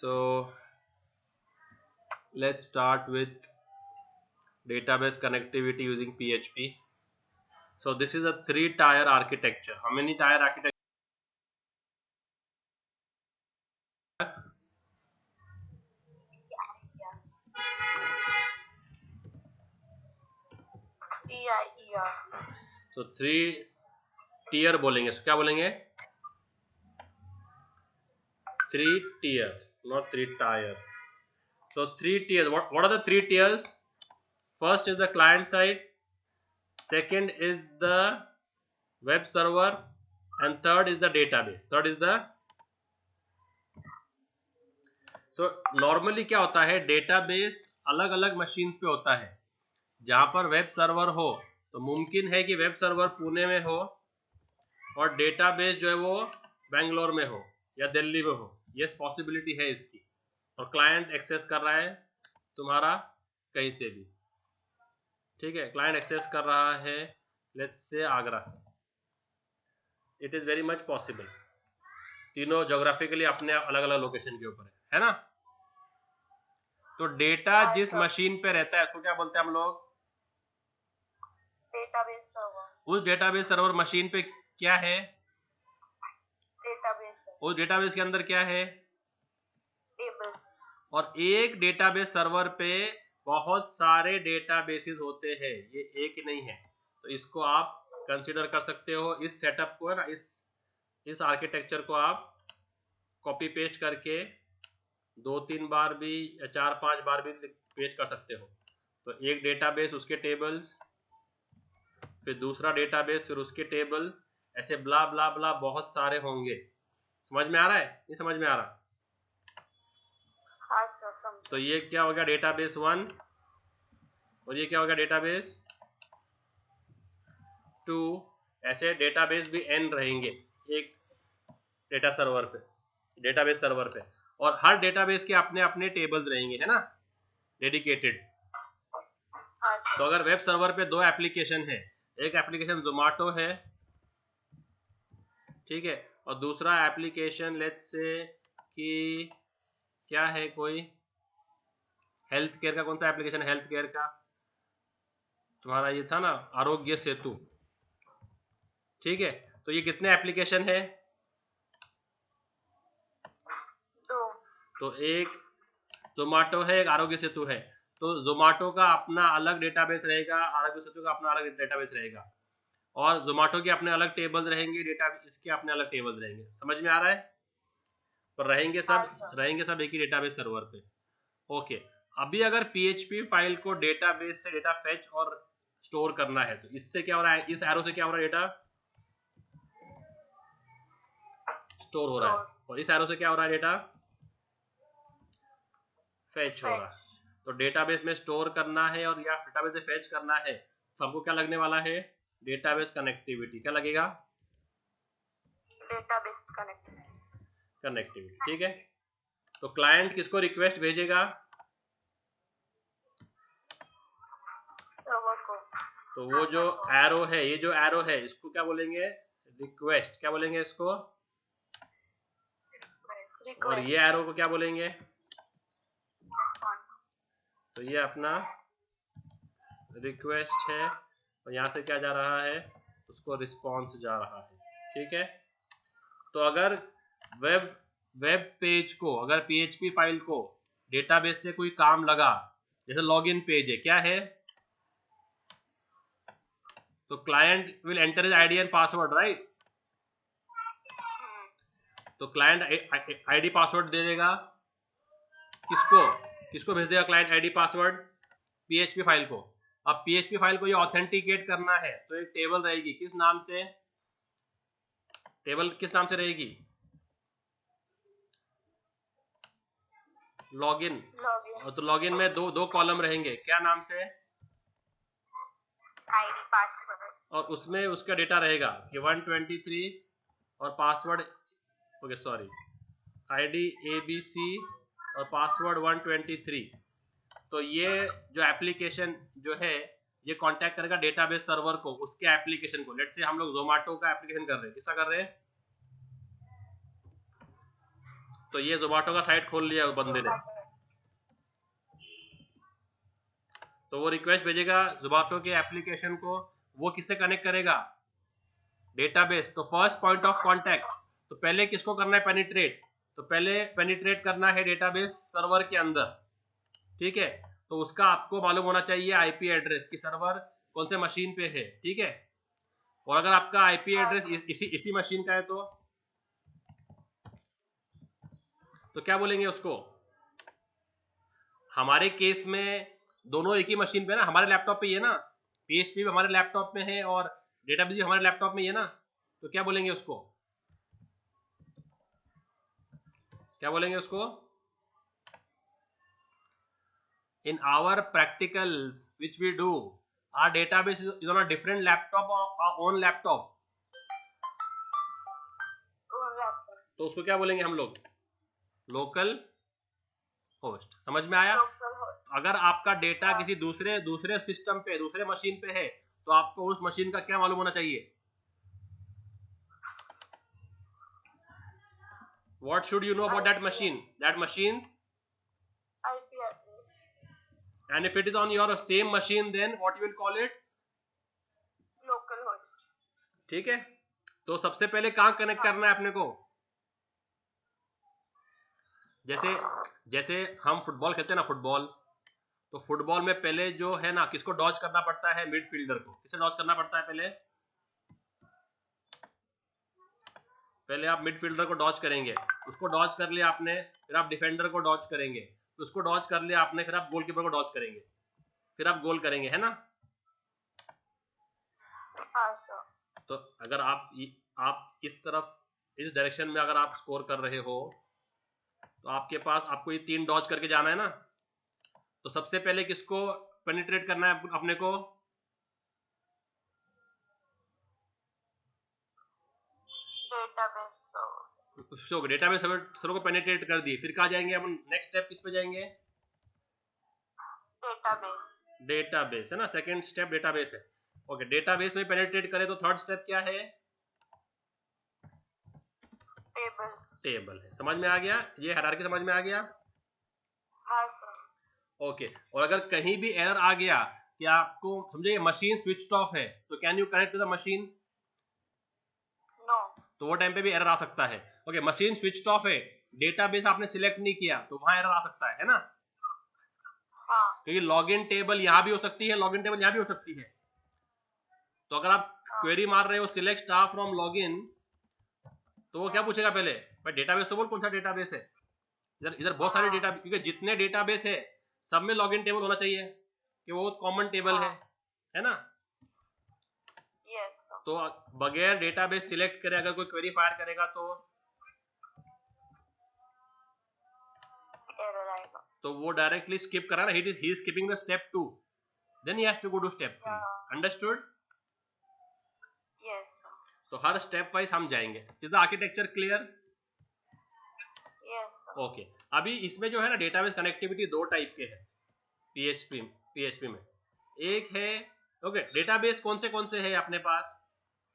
So let's start with database connectivity using PHP. So this is a 3-tier architecture. How many tier architecture? So 3 tier बोलेंगे. So क्या बोलेंगे? 3 tiers, not 3 tier. So 3 tiers. What are the 3 tiers? First is the client side, second is the web server, and third is the database. So normally क्या होता है, database अलग अलग machines पे होता है. जहां पर वेब सर्वर हो तो मुमकिन है कि वेब सर्वर पुणे में हो और डेटाबेस जो है वो बेंगलोर में हो या दिल्ली में हो. यस, पॉसिबिलिटी है इसकी. और क्लाइंट एक्सेस कर रहा है तुम्हारा कहीं से भी. ठीक है, क्लाइंट एक्सेस कर रहा है लेट्स से आगरा से. It is very much possible. तीनों ज्योग्राफिकली अपने अलग अलग लोकेशन के ऊपर है ना. तो डेटा जिस मशीन पे रहता है उसको क्या बोलते हैं हम लोग? Database server. उस डेटाबेस सर्वर मशीन पे क्या है? डेटाबेस. उस डेटाबेस के अंदर क्या है? टेबल्स. और एक डेटाबेस सर्वर पे बहुत सारे डेटाबेसेस होते हैं, ये एक ही नहीं है. तो इसको आप कंसीडर कर सकते हो. इस सेटअप को है ना, इस आर्किटेक्चर को आप कॉपी पेस्ट करके 2-3 बार भी या 4-5 बार भी पेस्ट कर सकते हो. तो एक डेटाबेस, उसके टेबल्स, फिर दूसरा डेटाबेस, फिर उसके टेबल्स, ऐसे ब्ला ब्ला ब्ला बहुत सारे होंगे. समझ में आ रहा है? नहीं समझ में आ रहा? हाँ सर, समझ. तो ये क्या हो गया, डेटाबेस 1, और ये क्या हो गया, डेटाबेस 2. ऐसे डेटाबेस भी n रहेंगे एक डेटा सर्वर पे, डेटाबेस सर्वर पे. और हर डेटाबेस के अपने अपने टेबल्स रहेंगे, है ना, डेडिकेटेड. तो अगर वेब सर्वर पे 2 एप्लीकेशन है, एक एप्लीकेशन जोमेटो है, ठीक है, और दूसरा एप्लीकेशन लेट्स से कि क्या है, कोई हेल्थ केयर का. कौन सा एप्लीकेशन हेल्थ केयर का? तुम्हारा ये था ना, आरोग्य सेतु. ठीक है, तो ये कितने एप्लीकेशन है? 2. तो एक जोमेटो है, एक आरोग्य सेतु है. तो जोमेटो का अपना अलग डेटाबेस रहेगा, आरोग्य सेतु का अपना अलग डेटाबेस रहेगा, और जोमेटो के अपने अलग टेबल्स रहेंगे, डेटा इसके अपने अलग टेबल्स रहेंगे. समझ में आ रहा है? पर रहेंगे सब एक ही डेटाबेस सर्वर पे. ओके. अभी अगर PHP फाइल को डेटाबेस से डेटा फेच और स्टोर करना है तो इससे क्या हो रहा है, इस एरो से क्या हो रहा है, डेटा स्टोर हो रहा है, और इस एरो से क्या हो रहा है, डेटा फेच हो रहा है. तो डेटाबेस में स्टोर करना है और या डेटाबेस से फेच करना है तो हमको क्या लगने वाला है, डेटाबेस कनेक्टिविटी. क्या लगेगा? Database connectivity. ठीक है. तो क्लाइंट किसको रिक्वेस्ट भेजेगा? सर्वर को. तो वो जो एरो है, ये जो एरो है, इसको क्या बोलेंगे? रिक्वेस्ट. क्या बोलेंगे इसको? और ये एरो को क्या बोलेंगे? तो ये अपना रिक्वेस्ट है, और यहाँ से क्या जा रहा है, उसको रिस्पॉन्स जा रहा है. ठीक है. तो अगर वेब पेज को, अगर PHP फाइल को डेटाबेस से कोई काम लगा, जैसे लॉगिन पेज है, क्या है, तो client will enter his ID and password, right. तो क्लाइंट आईडी पासवर्ड दे देगा. किसको भेज देगा client ID password? PHP file को. अब PHP फाइल को ये ऑथेंटिकेट करना है तो एक टेबल रहेगी, किस नाम से? टेबल किस नाम से रहेगी? लॉगिन. तो लॉगिन में दो कॉलम रहेंगे, क्या नाम से? ID password. और उसमें उसका डेटा रहेगा कि 123 और password, okay sorry, ID ABC और पासवर्ड 123. तो ये जो एप्लीकेशन जो है ये कांटेक्ट करेगा डेटाबेस सर्वर को, उसके एप्लीकेशन को. लेट्स से हम लोग जोमेटो का एप्लीकेशन कर रहे हैं. किसका कर रहे हैं? तो ये जोमेटो का साइट खोल लिया उस बंदे ने, तो वो रिक्वेस्ट भेजेगा जोमेटो के एप्लीकेशन को, वो किससे कनेक्ट करेगा, डेटाबेस। तो फर्स्ट पॉइंट ऑफ कांटेक्ट, तो पहले किसको करना है, पेनिट्रेट, तो पहले पेनिट्रेट करना है डेटाबेस सर्वर के अंदर, ठीक है। तो उसका आपको मालूम होना चाहिए आईपी एड्रेस कि सर्वर कौन से मशीन पे है, ठीक है। और अगर आपका आईपी एड्रेस इसी मशीन का है तो क्या बोलेंगे उसको, हमारे केस में दोनों एक ही मशीन पे ना, हमारे लैपटॉप पे ही है ना, पीएचपी हमारे लैपटॉप में है और डेटाबेस भी हमारे लैपटॉप में ही है ना, तो क्या बोलेंगे उसको, क्या बोलेंगे उसको, in our practicals which we do, our database is on a different laptop or our own laptop, तो उसको क्या बोलेंगे हम लोग, लोकल होस्ट। समझ में आया। अगर आपका डेटा किसी दूसरे सिस्टम पे, दूसरे मशीन पे है, तो आपको उस मशीन का क्या मालूम होना चाहिए, what should you know about that machine, IP address, and if it is on your same machine then what you will call it, local host, ठीक है। तो सबसे पहले कहाँ कनेक्ट करना है अपने को, जैसे हम फुटबॉल खेलते हैं ना, फुटबॉल, तो फुटबॉल में पहले जो है ना, किसको डॉज करना पड़ता है, मिडफील्डर को। किसे डॉज करना पड़ता है, पहले आप मिडफील्डर को डॉज करेंगे, उसको डॉज कर लिया आपने, फिर आप डिफेंडर को डॉज करेंगे, तो उसको डॉज कर लिया आपने, फिर आप गोलकीपर को डॉज करेंगे, फिर आप गोल करेंगे, है ना। हाँ सर। तो अगर आप इस तरफ, इस डायरेक्शन में अगर आप स्कोर कर रहे हो, तो आपके पास, आपको ये 3 डॉज करके जाना है ना, तो सबसे पहले किसको पेनिट्रेट करना है अपने को, डेटाबेस सर्वर को पेनिट्रेट कर दिए, फिर कहाँ जाएंगे अपन, नेक्स्ट स्टेप किस पे जाएंगे, डेटाबेस है ना, सेकंड स्टेप डेटाबेस है। ओके, डेटाबेस में पेनिट्रेट करें तो थर्ड स्टेप क्या है, टेबल है। समझ में आ गया, ये हायरार्की समझ में आ गया। हाँ सर। ओके, और अगर कहीं भी एरर आ गया कि आपको समझे मशीन स्विच्ड ऑफ है, तो can you connect to the machine, no, तो वो टाइम पे भी एरर आ सकता है। ओके, मशीन स्विच्ड ऑफ है, डेटाबेस आपने सिलेक्ट नहीं किया, तो वहां एरर आ सकता है ना, हाँ, क्योंकि लॉगिन टेबल यहां भी हो सकती है, लॉगिन टेबल यहां भी हो सकती है। तो अगर आप क्वेरी मार रहे हो सिलेक्ट स्टार फ्रॉम लॉगिन, तो वो क्या पूछेगा पहले, भाई डेटाबेस तो बोल कौन सा डेटाबेस है, इधर बहुत सारे डेटा, क्योंकि जितने डेटाबेस है सब में लॉगिन टेबल होना चाहिए कि वो कॉमन टेबल है ना। यस। तो बगैर डेटाबेस सिलेक्ट करे अगर कोई क्वेरी फायर करेगा तो एरर आएगा, तो वो डायरेक्टली स्किप करा ना, he is skipping the step 2, then he has to go to step 3। Understood? Yes. तो हर स्टेप वाइज हम जाएंगे। Is the architecture clear? Yes. Okay, अभी इसमें जो है ना डेटाबेस कनेक्टिविटी 2 टाइप के हैं पीएचपी में। एक है, ओके, डेटाबेस कौन से है अपने पास,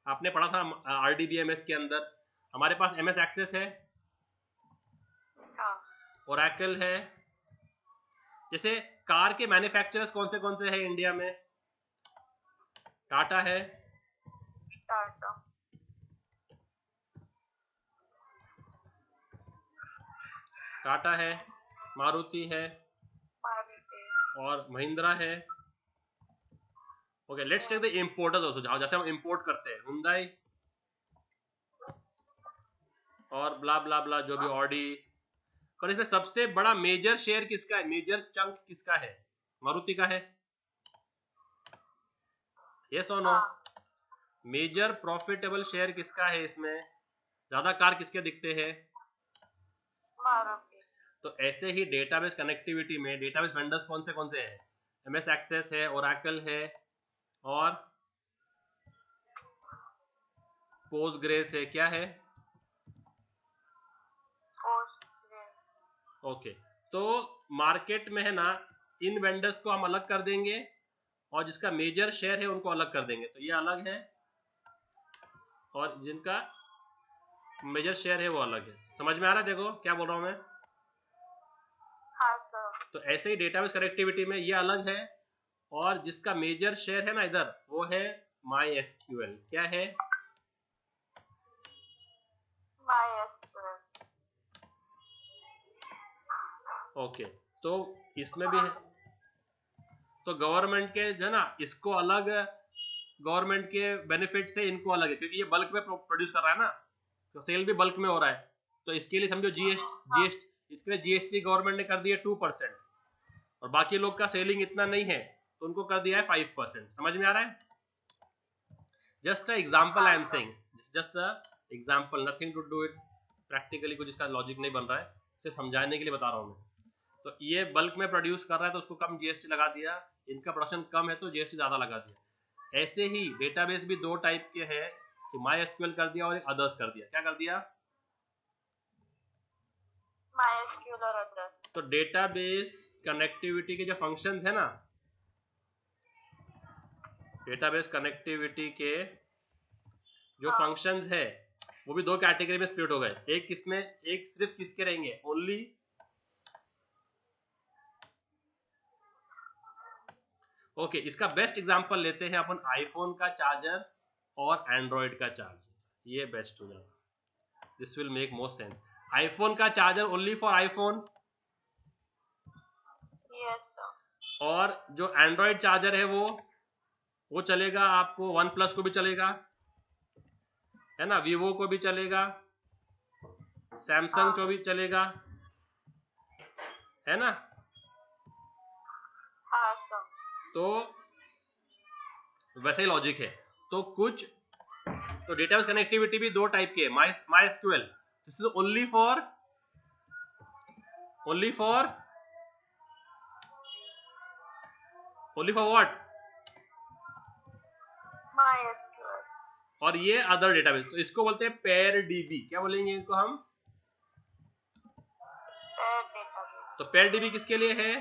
आपने पढ़ा था आरडीबीएमएस के अंदर, हमारे पास एमएस एक्सेस है, ओरेकल है। जैसे कार के मैन्युफैक्चरर्स कौन से हैं इंडिया में, टाटा है, टाटा है, मारुति है और महिंद्रा है। Okay, let's take the importers also, जैसे हम इंपोर्ट करते हैं हुंडई और ब्ला ब्ला ब्ला जो भी ऑडी, पर इसमें सबसे बड़ा मेजर शेयर किसका है, मेजर चंक किसका है, मारुति का है, यस और नो? मेजर प्रॉफिटेबल शेयर किसका है, इसमें ज्यादा कार किसके दिखते हैं, मारुति। तो ऐसे ही डेटाबेस कनेक्टिविटी में डेटाबेस वेंडर्स कौन से हैं, एमएस एक्सेस है, ओरेकल है और पोस्टग्रेस है, क्या है, ओके। तो मार्केट में है ना, इन वेंडर्स को हम अलग कर देंगे और जिसका मेजर शेयर है उनको अलग कर देंगे, तो ये अलग है, और जिनका मेजर शेयर है वो अलग है। समझ में आ रहा है? देखो क्या बोल रहा हूँ मैं। हाँ सर। तो ऐसे ही डेटाबेस कनेक्टिविटी में ये अलग है, और जिसका मेजर शेयर है ना इधर, वो है MySQL। क्या है? MySQL। ओके, तो इसमें भी है। तो गवर्नमेंट के जो है ना, इसको अलग, गवर्नमेंट के बेनिफिट से इनको अलग है, क्योंकि ये बल्क में प्रोड्यूस कर रहा है ना, तो सेल भी बल्क में हो रहा है। तो इसके लिए समझो जीएसटी, इसके लिए जीएसटी गवर्नमेंट ने कर दिया 2%, और बाकी लोग का सेलिंग इतना नहीं है तो उनको कर दिया है 5%। समझ में आ रहा है? Just a example I am saying, just a example, nothing to do it practically, कुछ इसका लॉजिक नहीं बन रहा है, सिर्फ समझाने के लिए बता रहा हूँ मैं। तो ये बल्क में प्रोड्यूस कर रहा है तो उसको कम जीएसटी लगा दिया, इनका प्रोडक्शन कम है तो जीएसटी ज्यादा लगा दिया। ऐसे ही डेटाबेस भी दो टाइप के हैं, कि MySQL कर दिया और एक अदर्स कर दिया। क्या कर दिया? MySQL और others। तो डेटाबेस कनेक्टिविटी के जो फंक्शंस है ना, डेटाबेस कनेक्टिविटी के जो फंक्शंस है वो भी दो कैटेगरी में स्प्लिट हो गए। एक किसमें, एक सिर्फ किसके रहेंगे, ओनली, ओके, इसका बेस्ट एग्जांपल लेते हैं अपन आईफोन का चार्जर और एंड्रॉइड का चार्जर। ये बेस्ट हो जाएगा, this will make more sense. IPhone का charger only for iPhone, yes sir. और जो एंड्रॉइड चार्जर है वो चलेगा आपको वन प्लस को भी चलेगा, है ना, वीवो को भी चलेगा, सैमसंग को भी चलेगा, है ना। हाँ सर। तो वैसे ही लॉजिक है। तो कुछ, तो डेटाबेस कनेक्टिविटी भी दो टाइप की है। MySQL, this is only for what, MySQL। और ये अदर डेटाबेस, तो इसको बोलते हैं पेयर डीबी। क्या बोलेंगे इनको हम? Pair database. तो पेयर डीबी किसके लिए है?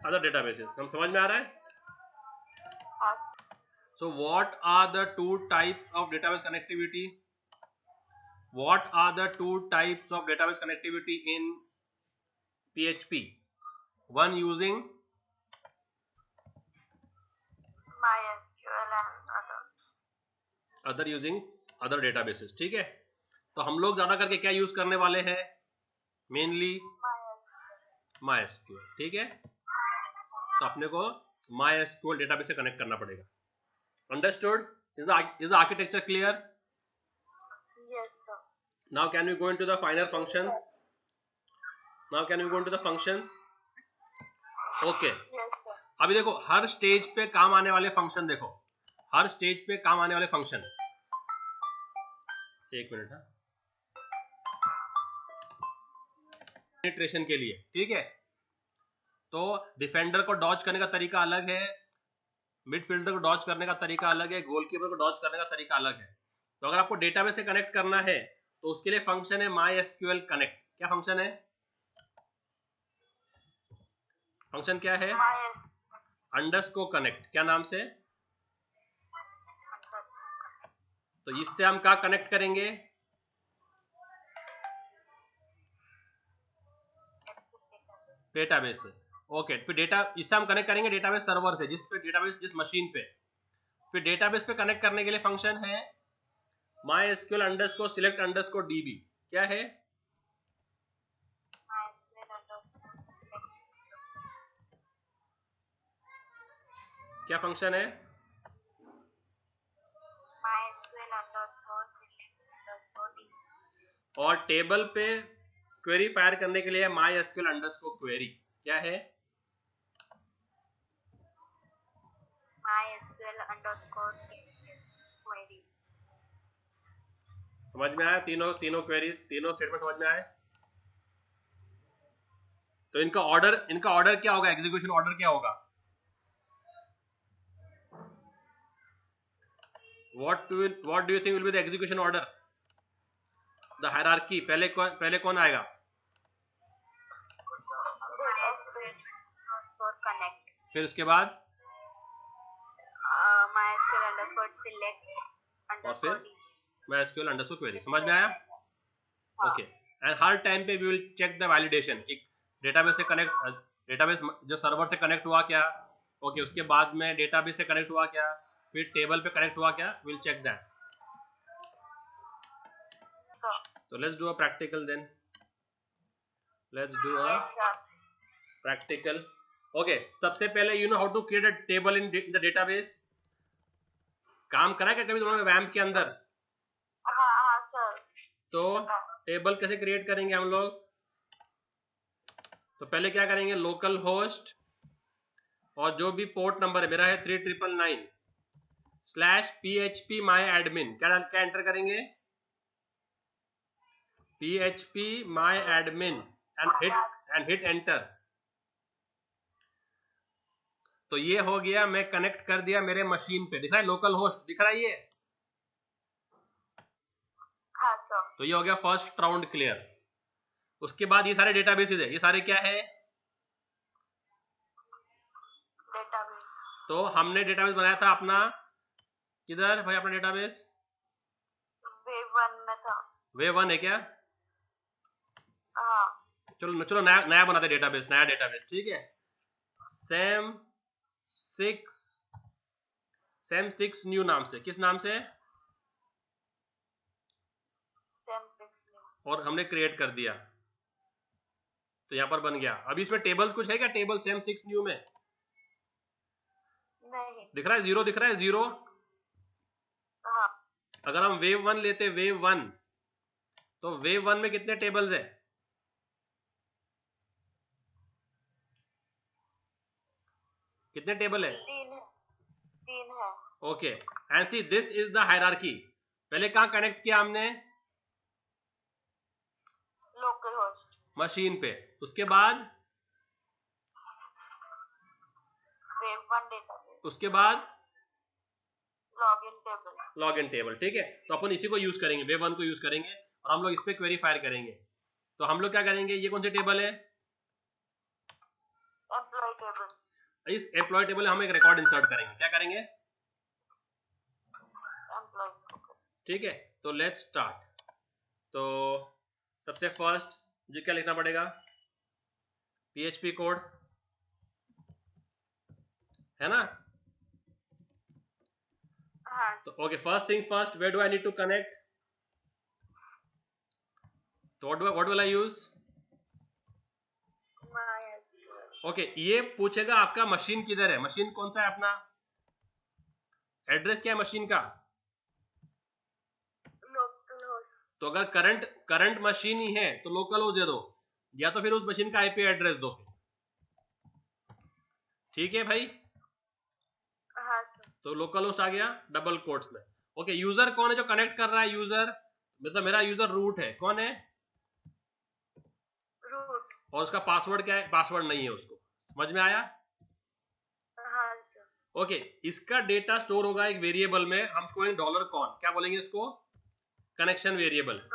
Other databases. हम समझ में आ रहा है? हाँ। So what are the two types of database connectivity? What are the two types of database connectivity in PHP? One using MySQL and others। other using other databases। ठीक है, तो हम लोग ज्यादा करके क्या यूज करने वाले हैं? Mainly MySQL। ठीक है, तो अपने को MySQL डेटाबेस से कनेक्ट करना पड़ेगा। Understood? Is the architecture clear? Yes sir। Now can we go into the finer functions? Okay। Yes sir। अभी देखो, हर स्टेज पे काम आने वाले फंक्शन देखो, हर स्टेज पे काम आने वाले फंक्शन। एक मिनट, पेनिट्रेशन के लिए, ठीक है। तो डिफेंडर को डॉज करने का तरीका अलग है, मिडफील्डर को डॉज करने का तरीका अलग है, गोलकीपर को डॉज करने का तरीका अलग है। तो अगर आपको डेटाबेस से कनेक्ट करना है तो उसके लिए फंक्शन है MySQL कनेक्ट। क्या फंक्शन है? फंक्शन क्या है? Underscore connect. क्या नाम से? तो इससे हम क्या कनेक्ट करेंगे? डेटाबेस से। ओके, फिर डेटा, इससे हम कनेक्ट करेंगे डेटाबेस सर्वर से, जिस पे डेटाबेस, जिस मशीन पे। फिर डेटाबेस पे कनेक्ट करने के लिए फंक्शन है MySQL underscore select underscore DB। क्या है? क्या फंक्शन है? और टेबल पे क्वेरी फायर करने के लिए MySQL अंडरस्कोर क्वेरी। क्या है? MySQL underscore query. समझ में आया? तीनों क्वेरीज, तीनों स्टेटमेंट समझ में आए? तो इनका ऑर्डर क्या होगा? एग्जीक्यूशन ऑर्डर क्या होगा? What do you think will be the execution order? The hierarchy, पहले कौन आएगा? कनेक्ट। फिर उसके बाद MySQL और फिर DB. MySQL underscore query. समझ में आया? हाँ. ओके। एंड हर टाइम पे we will check the validation कि डेटाबेस से कनेक्ट, डेटाबेस जो सर्वर से कनेक्ट हुआ क्या, ओके, उसके बाद में डेटाबेस से कनेक्ट हुआ क्या, फिर टेबल पे कनेक्ट हुआ क्या, will check that. Sir. So let's do a practical then. Let's do a Yes, sir. practical. Okay, सबसे पहले you know how to create a table in the database. काम करा क्या कभी तुमने वैम्प के अंदर? हाँ सर. तो टेबल कैसे क्रिएट करेंगे हम लोग? तो पहले क्या करेंगे, लोकल होस्ट और जो भी पोर्ट नंबर है, मेरा है 3999 /php my admin, क्या एंटर करेंगे? php my admin and hit enter। तो ये हो गया, मैं कनेक्ट कर दिया मेरे मशीन पे, दिख रहा है लोकल होस्ट, दिख रहा है ये? हाँ सर. तो ये हो गया फर्स्ट राउंड क्लियर। उसके बाद ये सारे डेटाबेसेस है, ये सारे क्या है? Database. तो हमने डेटाबेस बनाया था अपना, किधर भाई अपना डेटाबेस? Wave 1 में था. वेव 1 है क्या? हाँ. चलो चलो नया बनाते डेटाबेस, नया डेटाबेस, ठीक है। सेम 6 न्यू नाम से, किस नाम से? Same 6 में. और हमने क्रिएट कर दिया, तो यहाँ पर बन गया। अभी इसमें टेबल्स कुछ है क्या? टेबल सेम 6 न्यू में नहीं. दिख रहा है, जीरो दिख रहा है, जीरो। हाँ. अगर हम वेव 1 लेते, वेव 1, तो वेव 1 में कितने टेबल्स है? कितने टेबल है? 3 है. Okay, and see this is the hierarchy. पहले कहां कनेक्ट किया हमने? Local host. मशीन पे। उसके बाद Wave 1 database. उसके बाद Login table. लॉगिन टेबल, ठीक है। तो अपन इसी को यूज करेंगे, वेव 1 को यूज करेंगे और हम लोग इस पे क्वेरी फायर करेंगे। तो हम लोग क्या करेंगे, ये कौन सी टेबल है? Employee table. इस एम्प्लॉय टेबल में हम एक रिकॉर्ड इंसर्ट करेंगे। क्या करेंगे? Employee. Okay. ठीक है, तो लेट्स स्टार्ट। तो सबसे फर्स्ट जी क्या लिखना पड़ेगा? PHP कोड है ना? हाँ. तो okay, first thing first, where do I need to connect? तो what will I use? MySQL. Okay, ये पूछेगा आपका मशीन किधर है, मशीन कौन सा है अपना, एड्रेस क्या है मशीन का? Local host. तो अगर करंट मशीन ही है तो लोकल होस्ट दे दो, या तो फिर उस मशीन का आईपी एड्रेस दो फिर। ठीक है भाई? हाँ सर. तो लोकल होस्ट आ गया डबल कोट्स में। ओके, यूजर कौन है जो कनेक्ट कर रहा है? यूजर मतलब मेरा यूजर रूट है, कौन है? Root. और उसका पासवर्ड क्या है? पासवर्ड नहीं है उसको। समझ में आया? हाँ सर. ओके, इसका डेटा स्टोर होगा एक वेरिएबल में, हम इसको बोलेंगे $कॉन। क्या बोलेंगे इसको? Connection variable. $.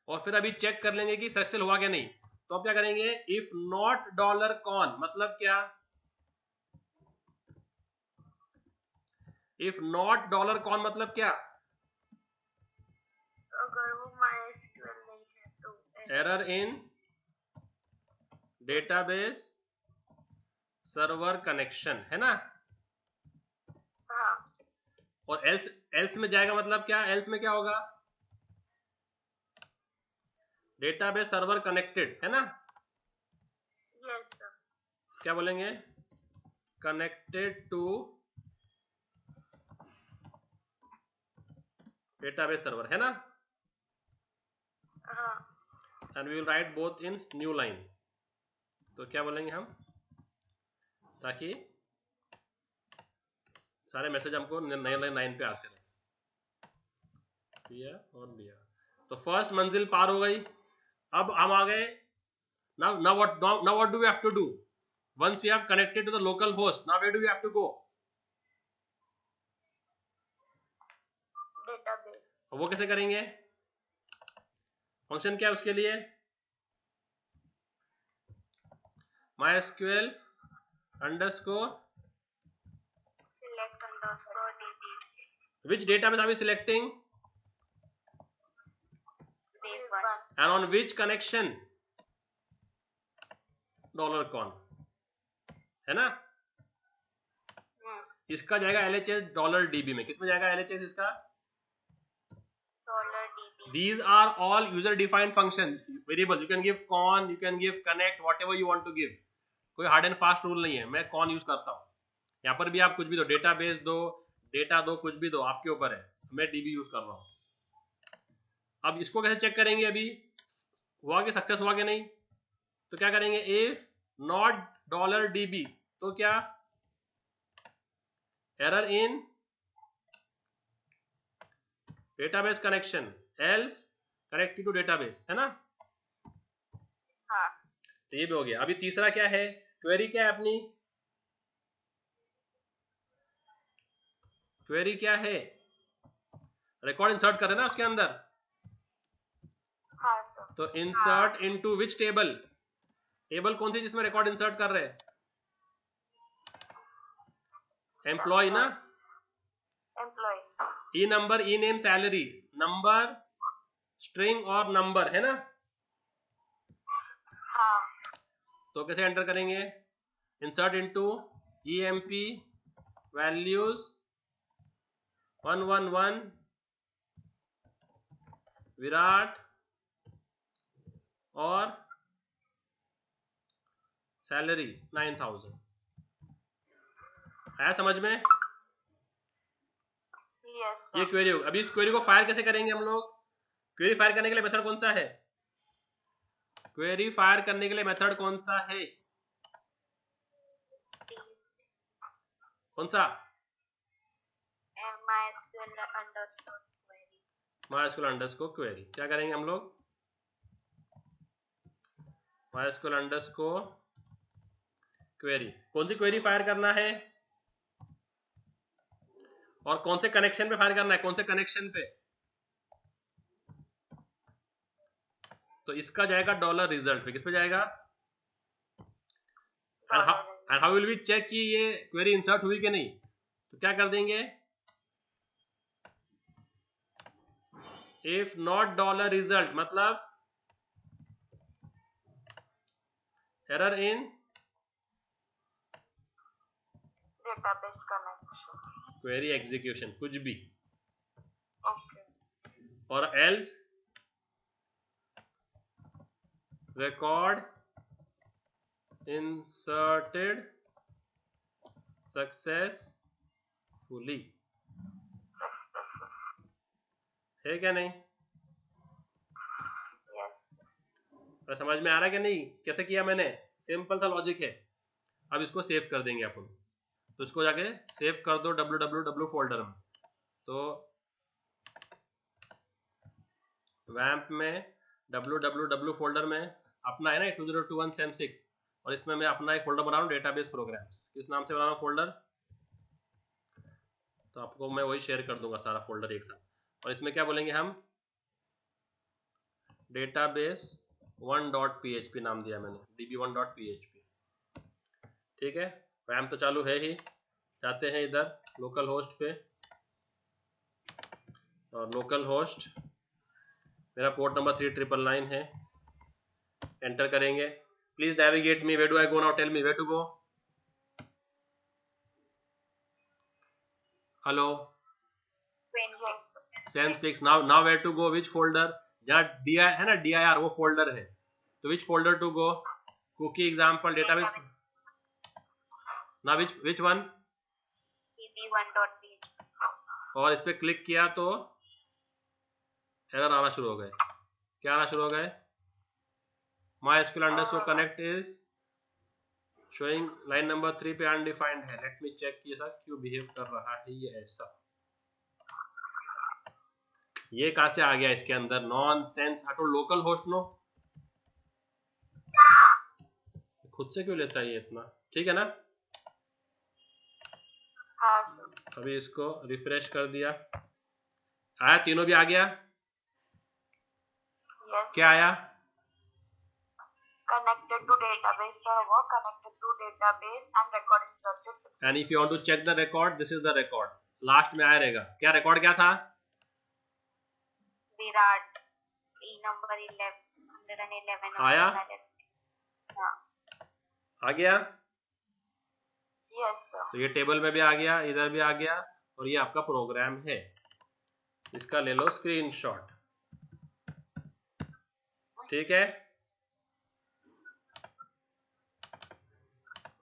और फिर अभी चेक कर लेंगे कि सक्सेसफुल हुआ क्या नहीं। तो अब क्या करेंगे, इफ नॉट $कॉन मतलब क्या? इफ नॉट $कॉन मतलब क्या? अगर वो MySQL नहीं है तो error in database server connection, है ना? हाँ. और एल्स में जाएगा मतलब क्या? एल्स में क्या होगा? डेटाबेस सर्वर कनेक्टेड, है ना? Yes sir. क्या बोलेंगे? कनेक्टेड टू डेटाबेस सर्वर, है ना? हाँ. And we will write both in new line. तो क्या बोलेंगे हम, ताकि सारे मैसेज हमको नए लाइन पे आते रहे। दिया और दिया, तो फर्स्ट मंजिल पार हो गई। अब हम आ गए, now what do we have to do? Once we have connected to the local host, now where do we have to go? Database. वो कैसे करेंगे? फंक्शन क्या है उसके लिए? MySQL _ Select _ DB. Which database are we selecting? This one. And on which connection? $con है ना? इसका जाएगा LHS $db में. किसमें जाएगा LHS इसका? $db. These are all user defined function variables. You can give con, you can give connect, whatever you want to give. कोई hard and fast rule नहीं है. मैं कॉन यूज करता हूँ. यहाँ पर भी आप कुछ भी दो, डेटाबेस दो, डेटा दो, कुछ भी दो, आपके ऊपर है. मैं डीबी यूज कर रहा हूँ. अब इसको कैसे चेक करेंगे? अभी हुआ कि सक्सेस हुआ कि नहीं? तो क्या करेंगे? इफ नॉट $db, तो क्या? Error in database connection, else connected to database, है ना? हाँ. तो ये भी हो गया. अभी तीसरा क्या है? क्वेरी क्या है अपनी? क्वेरी क्या है? रिकॉर्ड इंसर्ट कर रहे ना उसके अंदर. हाँ सर. तो इंसर्ट इनटू विच टेबल? टेबल कौन सी जिसमें रिकॉर्ड इंसर्ट कर रहे हैं? एम्प्लॉय ना? एम्प्लॉय. ई नंबर, ई नेम, सैलरी, नंबर, स्ट्रिंग और नंबर, है ना? हाँ. तो कैसे एंटर करेंगे? Insert into EMP values 111 Virat और सैलरी 9000. आया समझ में? यस ये सर. क्वेरी होगी. अभी इस क्वेरी को फायर कैसे करेंगे हम लोग? क्वेरी फायर करने के लिए मेथड कौन सा है? क्वेरी फायर करने के लिए मेथड कौन सा है? कौन सा? MySQL query. क्या करेंगे हम लोग? MySQL query. कौन सी क्वेरी फायर करना है और कौन से कनेक्शन पे फायर करना है? कौन से कनेक्शन पे? तो इसका जाएगा $result पे. किस पे जाएगा? And how will we check कि ये क्वेरी इंसर्ट हुई कि नहीं? तो क्या कर देंगे? इफ नॉट $result मतलब error in database connection. Query execution, कुछ भी. ओके. और else record inserted successfully. Successful. है क्या नहीं? यस. तो समझ में आ रहा है कि नहीं? कैसे किया मैंने? सिंपल सा लॉजिक है. अब इसको सेव कर देंगे अपन. तो इसको जाके सेव कर दो www फोल्डर में. तो वैम्प में www फोल्डर में अपना है ना 2021 और इसमें मैं अपना एक फोल्डर बना रहा हूँ डेटाबेस प्रोग्राम्स. किस नाम से बना रहा हूँ फोल्डर? तो आपको मैं वही शेयर कर दूंगा सारा फोल्डर एक साथ. और इसमें क्या बोलेंगे हम? डेटाबेस 1.php नाम दिया मैंने, db1.php. ठीक है. वैम्प तो चालू है ही. जाते हैं इधर लोकल होस्ट पे और लोकल होस्ट मेरा पोर्ट नंबर 3999 है. एंटर करेंगे. Please navigate me. Where do I go now? Tell me where to go. Hello. Same 6. Now where to go? Which folder? जहाँ DI है ना, DIR वो फोल्डर है. तो which folder to go? Cookie example database. ना which one? db1.php. और इस पे क्लिक किया तो एरर आना शुरू हो गए. क्या आना शुरू हो गए? MySQL connect is showing line number 3 पे अनडिफाइंड है. लेट मी चेक कि ऐसा क्यों बिहेव कर रहा है ये ऐसा. ये कहां से आ गया इसके अंदर? नॉनसेंस. हटो. Local host no. खुद से क्यों लेता है ये इतना? ठीक है ना? हाँ सर. अभी इसको रिफ्रेश कर दिया. आया? तीनों भी आ गया? यस. क्या आया? Connected to database server, connected to database and record inserted successfully. And if you want to check the record, this is the record. Last में आया रहेगा। क्या रिकॉर्ड क्या था? विराट ई नंबर 111 आया? हाँ आ गया? Yes sir. तो ये टेबल में भी आ गया, इधर भी आ गया, और ये आपका प्रोग्राम है। इसका ले लो स्क्रीनशॉट। ठीक है।